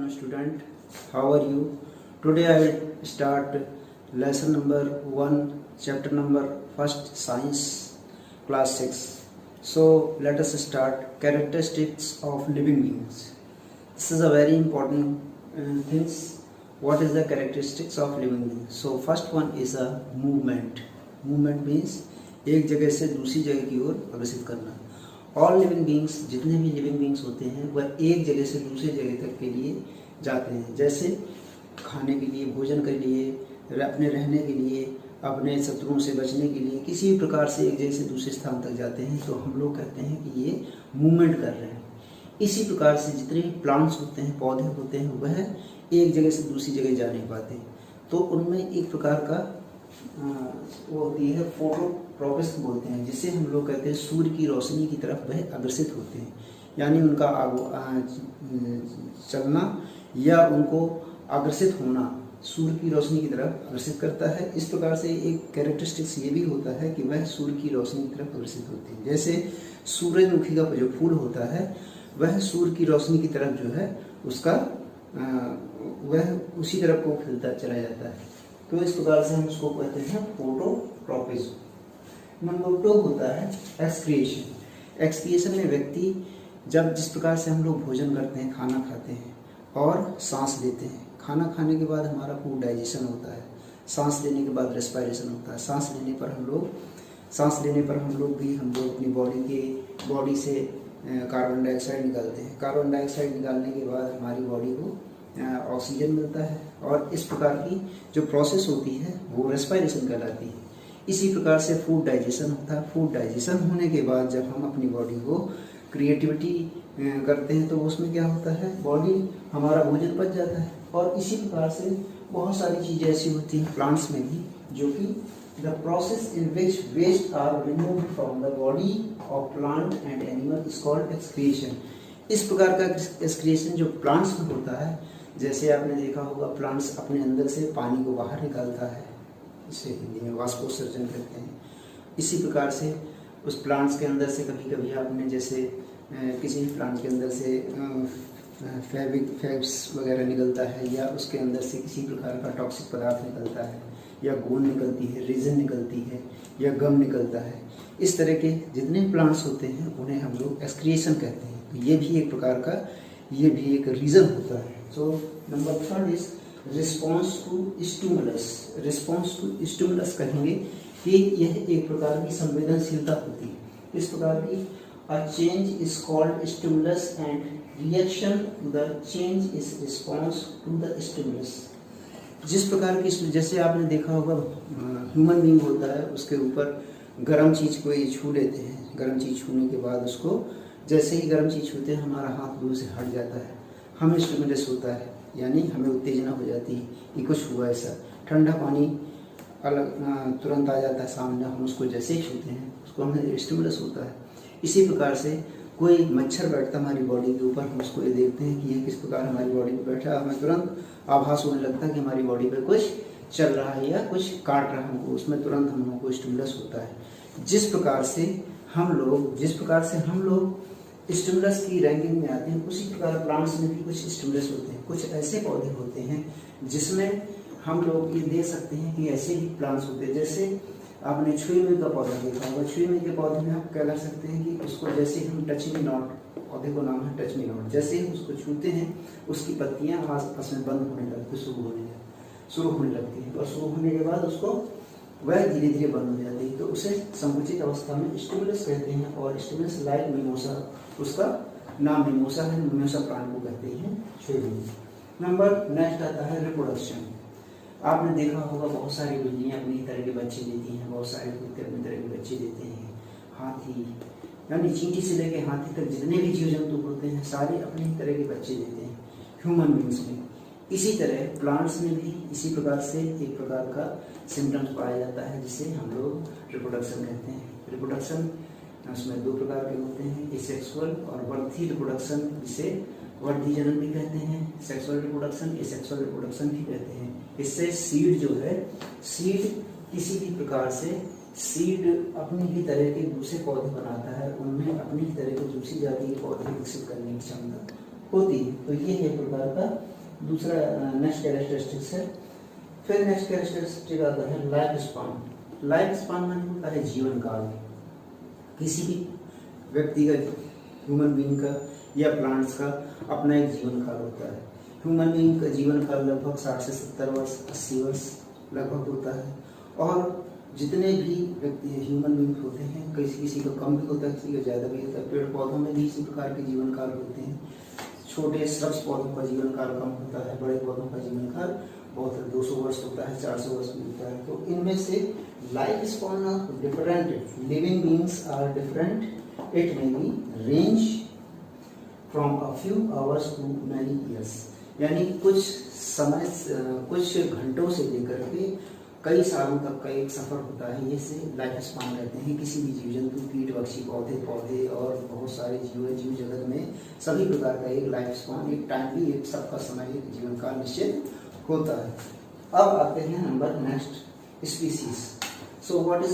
afternoon student, how are you? Today I will start lesson number 1 chapter number 1st science class 6. So let us start characteristics of living beings. This is a very important things. What is the characteristics of living beings? So first one is a movement. Movement means एक जगह से दूसरी जगह की ओर अग्रसित करना. All living beings, जितने भी living beings होते हैं वह एक जगह से दूसरी जगह तक के लिए जाते हैं. जैसे खाने के लिए, भोजन के लिए, अपने रहने के लिए, अपने शत्रुओं से बचने के लिए किसी भी प्रकार से एक जगह से दूसरे स्थान तक जाते हैं तो हम लोग कहते हैं कि ये मूवमेंट कर रहे हैं. इसी प्रकार से जितने प्लांट्स होते हैं, पौधे होते हैं, वह एक जगह से दूसरी जगह जा नहीं पाते. तो उनमें एक प्रकार का वो होती है फोटोट्रोपिस्ट बोलते हैं, जिससे हम लोग कहते हैं सूर्य की रोशनी की तरफ वह अग्रसित होते हैं. यानी उनका चलना या उनको अग्रसित होना सूर्य की रोशनी की तरफ अग्रसित करता है. इस प्रकार से एक कैरेक्टरिस्टिक्स ये भी होता है कि वह सूर्य की रोशनी की तरफ अग्रसित होते हैं. जैसे सूरजमुखी का जो फूल होता है वह सूर्य की रोशनी की तरफ जो है उसका वह उसी तरफ को खिलता चला जाता है. तो इस प्रकार से हम उसको कहते हैं फोटोट्रोपिज्म. नंबर 2 होता है एक्सक्रिएशन. एक्सक्रिएशन में व्यक्ति जब जिस प्रकार से हम लोग भोजन करते हैं, खाना खाते हैं और सांस लेते हैं. खाना खाने के बाद हमारा फूड डाइजेशन होता है. सांस लेने के बाद रेस्पिरेशन होता है. सांस लेने पर हम लोग अपनी बॉडी से कार्बन डाइऑक्साइड निकालते हैं. कार्बन डाइऑक्साइड निकालने के बाद हमारी बॉडी को ऑक्सीजन मिलता है और इस प्रकार की जो प्रोसेस होती है वो रेस्पिरेशन कहलाती है. इसी प्रकार से फूड डाइजेशन होता है. फूड डाइजेशन होने के बाद जब हम अपनी बॉडी को क्रिएटिविटी करते हैं तो उसमें क्या होता है, बॉडी हमारा भोजन पच जाता है. और इसी प्रकार से बहुत सारी चीज़ें ऐसी होती हैं प्लांट्स में भी, जो कि the process in which waste are removed from the body of plant and animal is called excretion. इस प्रकार का एक्सक्रिएशन जो प्लांट्स में होता है, जैसे आपने देखा होगा प्लांट्स अपने अंदर से पानी को बाहर निकालता है, इसे हिंदी में वाष्पोत्सर्जन कहते हैं. इसी प्रकार से उस प्लांट्स के अंदर से कभी कभी आपने जैसे किसी भी प्लांट के अंदर से फैब्स वगैरह निकलता है, या उसके अंदर से किसी प्रकार का टॉक्सिक पदार्थ निकलता है, या गोंद निकलती है, रेजिन निकलती है, या गम निकलता है. इस तरह के जितने प्लांट्स होते हैं उन्हें हम लोग एक्सक्रिएशन कहते हैं. तो ये भी एक प्रकार का एक रीज़न होता है. So number 3 is response to stimulus. Response to stimulus कहेंगे कि यह एक प्रकार की संवेदनशीलता होती है. इस प्रकार की a change is called stimulus and reaction to the change is response to the stimulus. जिस प्रकार की, जैसे आपने देखा होगा ह्यूमन बीइंग होता है, उसके ऊपर गर्म चीज़ को ये छू लेते हैं. गर्म चीज़ छूने के बाद उसको जैसे ही गर्म चीज़ छूते हैं हमारा हाथ दूर से हट जाता है, हमें स्टिमुलस होता है, यानी हमें उत्तेजना हो जाती है कि कुछ हुआ ऐसा. ठंडा पानी अलग तुरंत आ जाता है सामने, हम उसको जैसे ही छूते हैं उसको हमें स्टिमुलस होता है. इसी प्रकार से कोई मच्छर बैठता हमारी बॉडी के ऊपर, हम उसको ये देखते हैं कि ये किस प्रकार हमारी बॉडी पे बैठा है, हमें तुरंत आभास होने लगता है कि हमारी बॉडी पे कुछ चल रहा है या कुछ काट रहा है हमको, उसमें तुरंत हम लोगों को स्टिमुलस होता है. जिस प्रकार से हम लोग स्टिमुलस की रैंकिंग में आते हैं, उसी प्रकार प्लांट्स में भी कुछ स्टिमुलस होते हैं. कुछ ऐसे पौधे होते हैं जिसमें हम लोग ये देख सकते हैं कि ऐसे ही प्लांट्स होते हैं. जैसे आपने छुई में का पौधा देखा होगा. छुई में के पौधे में आप क्या कर सकते हैं कि उसको जैसे हम टच मी नॉट, पौधे को नाम है टच मी नॉट, जैसे ही उसको छूते हैं उसकी पत्तियां आपस में बंद होने लगती, शुरू होने लगती है, और शुरू होने के बाद उसको वह धीरे धीरे बंद हो जाती है. तो उसे संकुचित अवस्था में स्टिमुलस कहते हैं. और स्टिमुलस लाइक मिमोसा, उसका नाम मिमोसा है, मिमोसा प्लांट को कहते हैं छुई में. नंबर नेक्स्ट आता है रिप्रोडक्शन. आपने देखा होगा बहुत सारी बिल्लियाँ अपनी तरह के बच्चे देती हैं, बहुत सारे कुत्ते अपनी तरह के बच्चे देते हैं. हाथी, यानी चींटी से लेकर हाथी तक जितने भी जीव जंतु होते हैं सारे अपनी ही तरह के बच्चे देते हैं ह्यूमन बींग्स में. इसी तरह प्लांट्स में भी इसी प्रकार से एक प्रकार का सिम्टम्स पाया जाता है जिसे हम लोग रिप्रोडक्शन कहते हैं. रिप्रोडक्शन उसमें 2 प्रकार के होते हैं, एसेक्सुअल और बर्थी रिप्रोडक्शन, जिसे वर्धी जनन भी कहते हैं. सेक्सुअल रिप्रोडक्शन, एसेक्सुअल रिप्रोडक्शन भी कहते हैं. इससे सीड जो है, सीड किसी भी प्रकार से सीड अपनी ही तरह के दूसरे पौधे बनाता है, उनमें अपनी ही तरह की दूसरी जाति के पौधे विकसित करने की क्षमता होती है. तो ये एक प्रकार का दूसरा नेक्स्ट कैरेक्टरिस्टिक्स है। फिर नेक्स्ट कैरेक्टरिस्टिक आता है लाइफ स्पान। लाइफ स्पान माने होता है जीवन काल। किसी भी व्यक्ति का, ह्यूमन बीइंग का या प्लांट्स का अपना एक जीवन काल होता है। ह्यूमन बीइंग का जीवन काल लगभग 60 से 70 वर्ष, 80 वर्ष लगभग होता है। और जितने भी व्यक्ति ह्यूमन बीइंग होते हैं, किसी का कम भी होता है, किसी का ज़्यादा भी होता है। पेड़ पौधों में भी इसी प्रकार के जीवन काल होते हैं। छोटे श्रब्स पौधों का जीवन काल कम होता है, बड़े पौधों का जीवन काल बहुत 200 वर्ष होता है, 400 वर्ष भी होता है। तो इनमें से life span of different living beings are different. It may be range from a few hours to many years, यानी कुछ समय, कुछ घंटों से लेकर के कई सालों तक का एक सफर होता है। ये से लाइफ स्पान कहते हैं। किसी भी जीव जंतु, कीट पक्षी, पौधे और बहुत सारे जीव जगत में सभी प्रकार का एक लाइफ स्पान, एक टाइमली, एक सबका समय, एक जीवन काल निश्चित होता है। अब आते हैं number next, species. So what is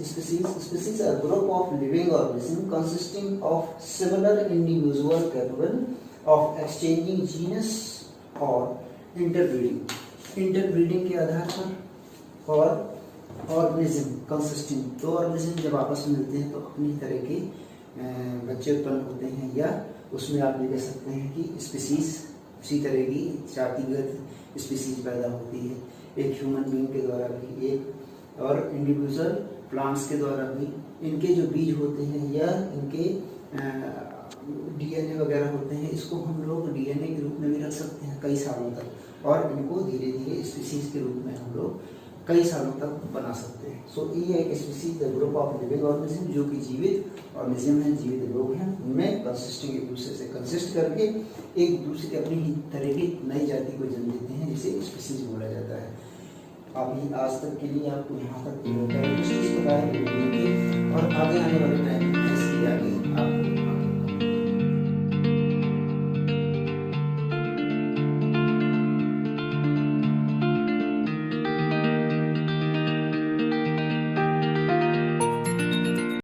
species? Species are group of living organism consisting of similar individual capable of exchanging genus और इंटरब्रीडिंग। इंटरब्रीडिंग के आधार पर और ऑर्गेनिज्म कंसिस्टिंग, दो ऑर्गेनिज्म जब आपस में मिलते हैं तो अपनी तरह के बच्चे उत्पन्न होते हैं, या उसमें आप ये कह सकते हैं कि स्पीसीज उसी तरह की जातिगत स्पीसीज पैदा होती है। एक ह्यूमन बीइंग के द्वारा भी, एक और इंडिविजुअल प्लांट्स के द्वारा भी। इनके जो बीज होते हैं या इनके डीएनए वगैरह होते हैं, इसको हम लोग डीएनए के रूप में भी रख सकते हैं कई सालों तक, और इनको धीरे धीरे स्पीसीज के रूप में हम लोग कई सालों तक बना सकते हैं। सो ये एक species the group of living organism, जो कि जीवित ऑर्गेनिज्म है, जीवित लोग हैं, उनमें कंसिस्टिंग एक दूसरे से कंसिस्ट करके एक दूसरे के अपनी ही तरह की नई जाति को जन्म देते हैं, जिसे स्पीसीज बोला जाता है। अभी आज तक के लिए आपको यहाँ तक बताया, और आगे आने वाले टाइम में इसके आगे आप